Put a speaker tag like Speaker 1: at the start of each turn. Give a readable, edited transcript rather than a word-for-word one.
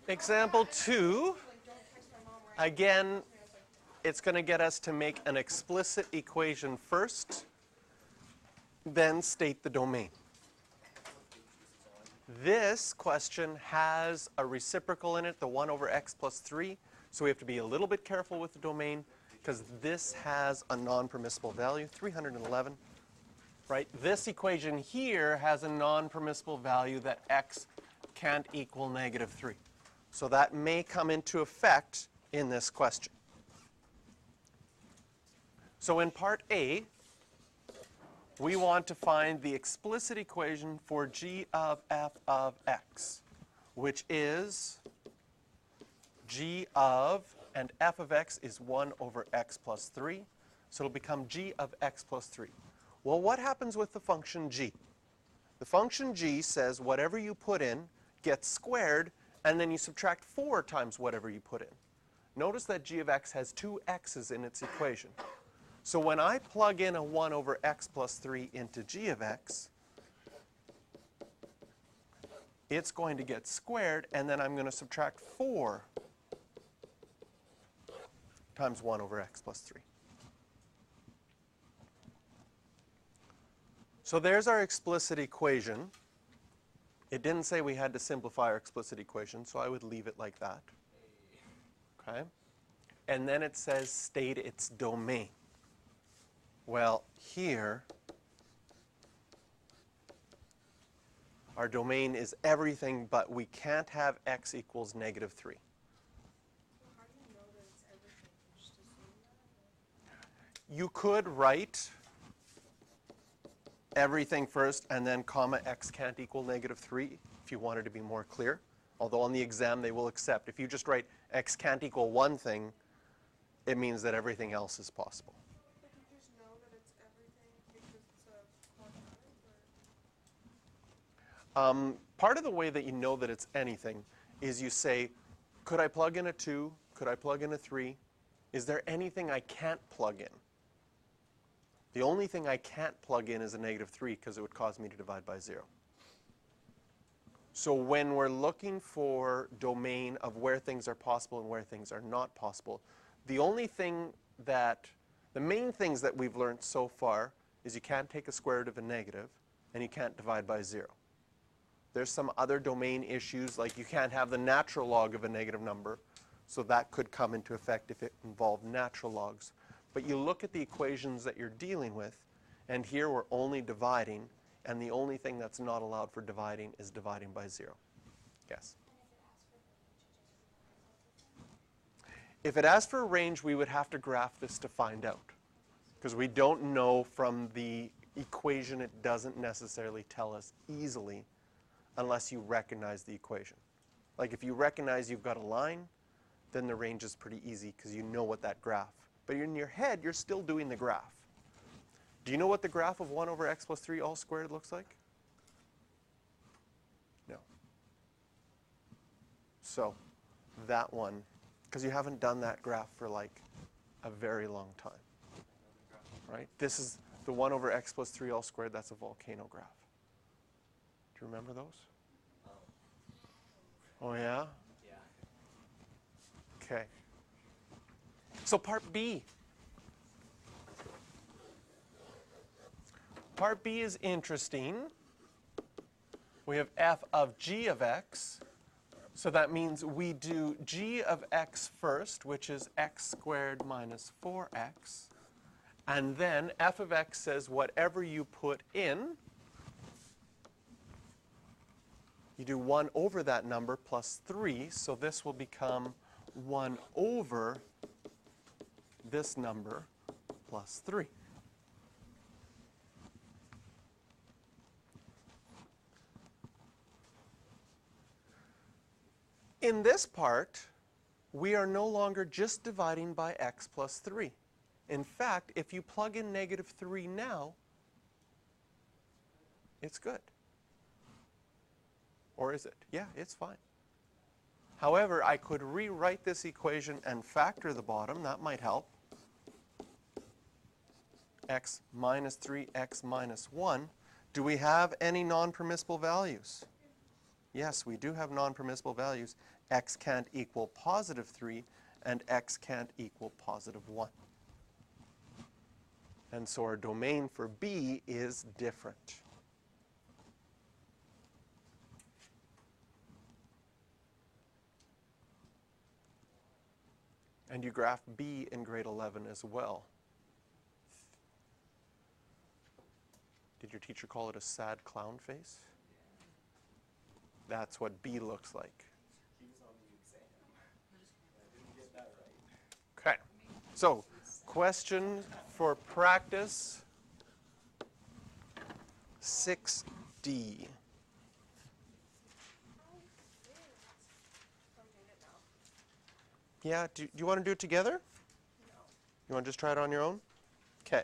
Speaker 1: Example 2, again, it's going to get us to make an explicit equation first, then state the domain. This question has a reciprocal in it, the 1 over x plus 3, so we have to be a little bit careful with the domain because this has a non-permissible value, 311. Right? This equation here has a non-permissible value that x can't equal negative 3. So that may come into effect in this question. So in part A, we want to find the explicit equation for g of f of x, which is g of, and f of x is 1 over x plus 3. So it'll become g of x plus 3. Well, what happens with the function g? The function g says whatever you put in gets squared, and then you subtract 4 times whatever you put in. Notice that g of x has 2 x's in its equation. So when I plug in a 1 over x plus 3 into g of x, it's going to get squared, and then I'm going to subtract 4 times 1 over x plus 3. So there's our explicit equation. It didn't say we had to simplify our explicit equation, so I would leave it like that. Okay? And then it says state its domain. Well, here, our domain is everything, but we can't have x equals negative 3.
Speaker 2: How do you know that it's everything? You just assume that?
Speaker 1: You could write everything first and then comma x can't equal negative 3 if you wanted to be more clear. Although on the exam they will accept. If you just write x can't equal one thing, it means that everything else is possible.
Speaker 2: But you just know that it's everything because it's a quadratic?
Speaker 1: Part of the way that you know that it's anything is you say, could I plug in a 2? Could I plug in a 3? Is there anything I can't plug in? The only thing I can't plug in is a negative 3 because it would cause me to divide by 0. So when we're looking for domain of where things are possible and where things are not possible, the main things that we've learned so far is you can't take a square root of a negative and you can't divide by 0. There's some other domain issues, like you can't have the natural log of a negative number, so that could come into effect if it involved natural logs. But you look at the equations that you're dealing with, and here we're only dividing, and the only thing that's not allowed for dividing is dividing by 0. Yes? If it asks for a range, we would have to graph this to find out. Because we don't know from the equation, it doesn't necessarily tell us easily unless you recognize the equation. Like if you recognize you've got a line, then the range is pretty easy because you know what that graph. But in your head, you're still doing the graph. Do you know what the graph of 1 over x plus 3 all squared looks like? No. So that one, because you haven't done that graph for like a very long time. Right? This is the 1 over x plus 3 all squared. That's a volcano graph. Do you remember those? Oh, yeah?
Speaker 3: Yeah.
Speaker 1: Okay. So part B. Part B is interesting. We have f of g of x. So that means we do g of x first, which is x squared minus 4x. And then f of x says whatever you put in, you do 1 over that number plus 3. So this will become 1 over this number plus 3. In this part, we are no longer just dividing by x plus 3. In fact, if you plug in negative 3 now, it's good. Or is it? Yeah, it's fine. However, I could rewrite this equation and factor the bottom. That might help. X minus 3, x minus 1. Do we have any non-permissible values? Yes, we do have non-permissible values. X can't equal positive 3, and X can't equal positive 1. And so our domain for B is different. And you graph B in grade 11 as well. Did your teacher call it a sad clown face? That's what B looks like.
Speaker 3: He was on the exam. I didn't get that right.
Speaker 1: Okay, so question for practice 6D.
Speaker 2: I'm doing it now.
Speaker 1: Yeah, do you want to do it together?
Speaker 2: No.
Speaker 1: You want to just try it on your own? Okay.